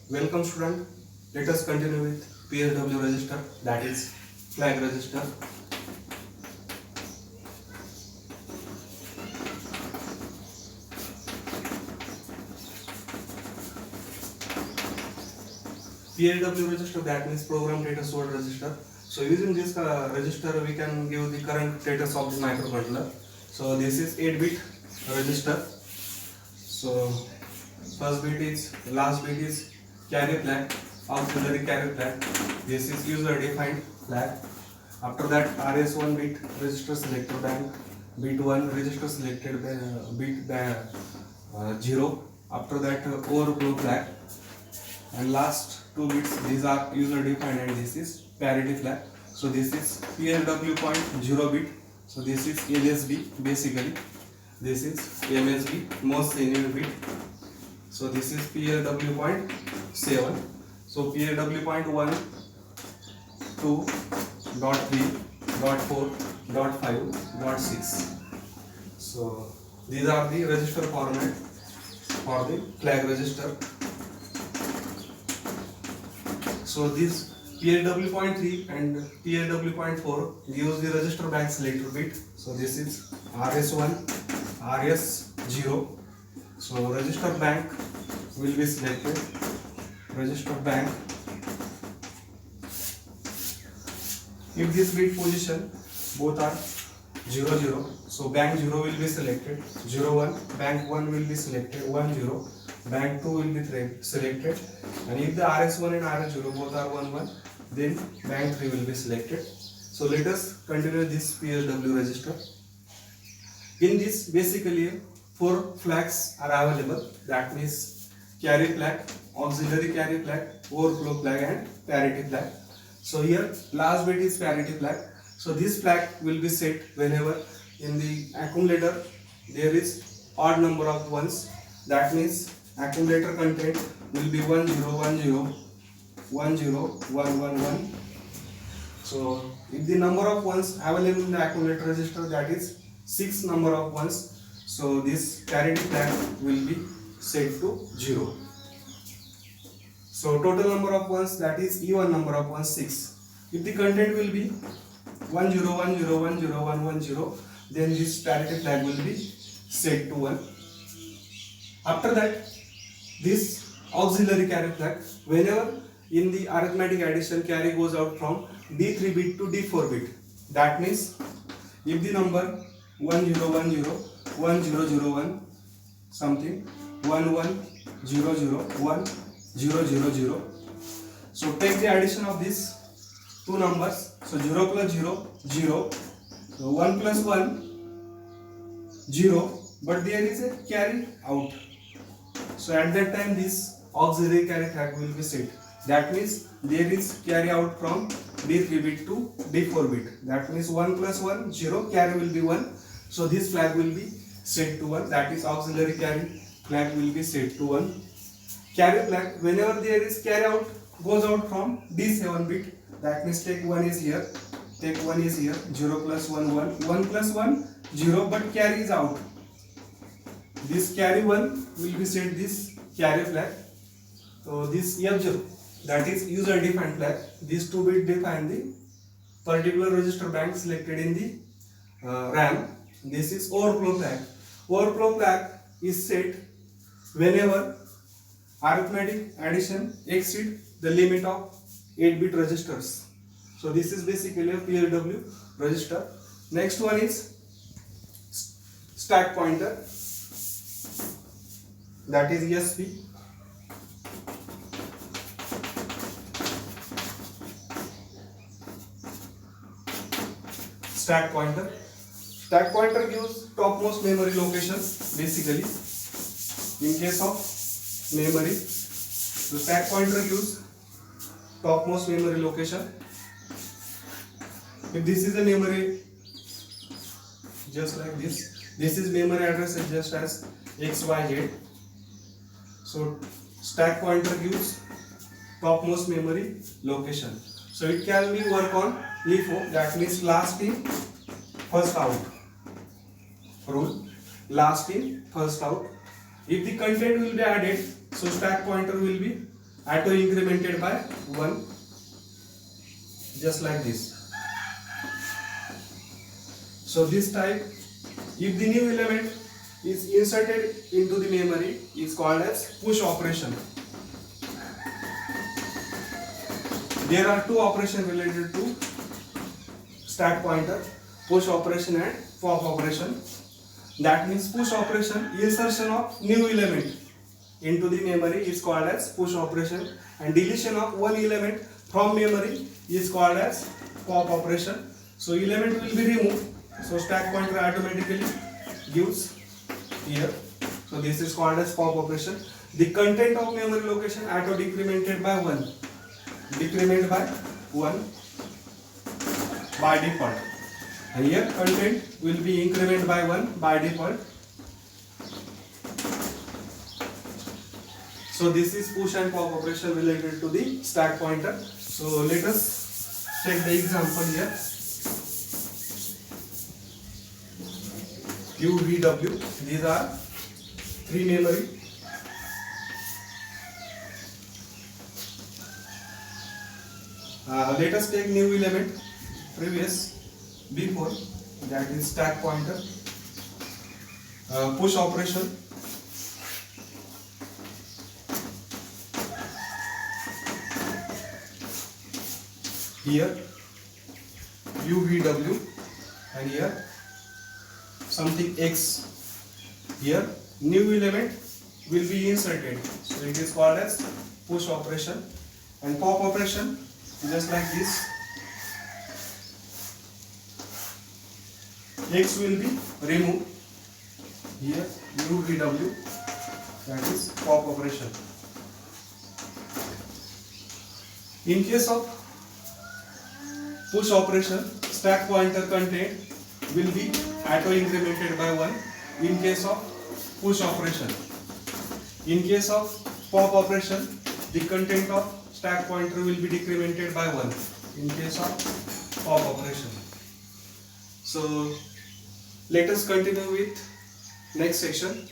Welcome student. Let us continue with PSW register, that is flag register. PSW register, that means program data stored register. So using this register we can give the current status of the microcontroller. So this is 8-bit register. So first bit is, last bit is carry flag, auxiliary carry flag. This is user defined flag. After that RS1 bit register selector bank, bit 1 register selected bit 0. After that overflow flag, and last 2 bits, these are user defined and this is parity flag. So this is PSW point 0 bit. So this is LSB basically. This is MSB, most senior bit. So this is PSW point 7. So PSW point 1, 2, dot 3, dot 4, dot 5, dot 6. So these are the register format for the flag register. So this PSW.3 and PSW.4 gives the register bank selector bit. So this is RS1, RS0. So register bank will be selected. Register bank. If this bit position both are 0, 0, so bank 0 will be selected. 0, 1, bank 1 will be selected. 1, 0. Bank 2 will be selected, and if the RS1 and RS0 both are 1, 1, then bank 3 will be selected. So let us continue this PSW register. In this basically 4 flags are available, that means carry flag, auxiliary carry flag, overflow flag and parity flag. So here last bit is parity flag. So this flag will be set whenever in the accumulator there is odd number of ones, that means accumulator content will be 1 0 1 0 1 0 1 1 1. So if the number of ones available in the accumulator register, that is 6 number of ones, so this parity flag will be set to 0. So total number of ones, that is even number of ones, 6. If the content will be 1 0 1 0 1 0 1 1 0, then this parity flag will be set to 1. After that, this auxiliary carry flag, whenever in the arithmetic addition carry goes out from D3 bit to D4 bit, that means if the number 1 0 1 0 1 0 0 1 something 1 1 0 0 1 0 0 0, so take the addition of these two numbers. So 0 plus 0 0, so 1 plus 1 0, but there is a carry out. So at that time this auxiliary carry flag will be set. That means there is carry out from D3 bit to D4 bit. That means 1 plus 1 0, carry will be 1. So this flag will be set to 1. That is auxiliary carry flag will be set to 1. Carry flag, whenever there is carry out goes out from D7 bit. That means take 1 is here. Take 1 is here. 0 plus 1 1. 1 plus 1 0, but carry is out. This carry 1 will be set this carry flag. So this F0, that is user defined flag. These 2 bit define the particular register bank selected in the RAM. This is overflow flag. Overflow flag is set whenever arithmetic addition exceed the limit of 8-bit registers. So this is basically a PSW register. Next one is stack pointer, that is ESP. Stack pointer. Stack pointer gives topmost memory location basically. In case of memory, the stack pointer gives topmost memory location. If this is a memory, just like this is memory address is just as XYZ. So stack pointer gives topmost memory location. So it can be work on LIFO, that means last in first out rule. Last in first out. If the content will be added, so stack pointer will be auto incremented by 1, just like this. So this type, if the new element is inserted into the memory, is called as push operation. There are two operations related to stack pointer, push operation and pop operation. That means push operation, insertion of new element into the memory is called as push operation, and deletion of one element from memory is called as pop operation. So element will be removed, so stack pointer automatically gives here. So this is called as pop operation. The content of memory location auto decremented by 1, decrement by 1 by default. And here content will be increment by 1 by default. So this is push and pop operation related to the stack pointer. So let us take the example here. U, V, W. These are three memory. Let us take new element previous before, that is stack pointer, push operation. Here U, V, W, and here something X. Here new element will be inserted, so it is called as push operation. And pop operation, just like this, X will be removed. Here U, V, W, that is pop operation. In case of push operation, stack pointer content will be auto incremented by 1 in case of push operation. In case of pop operation, the content of stack pointer will be decremented by 1 in case of pop operation. So let us continue with next section.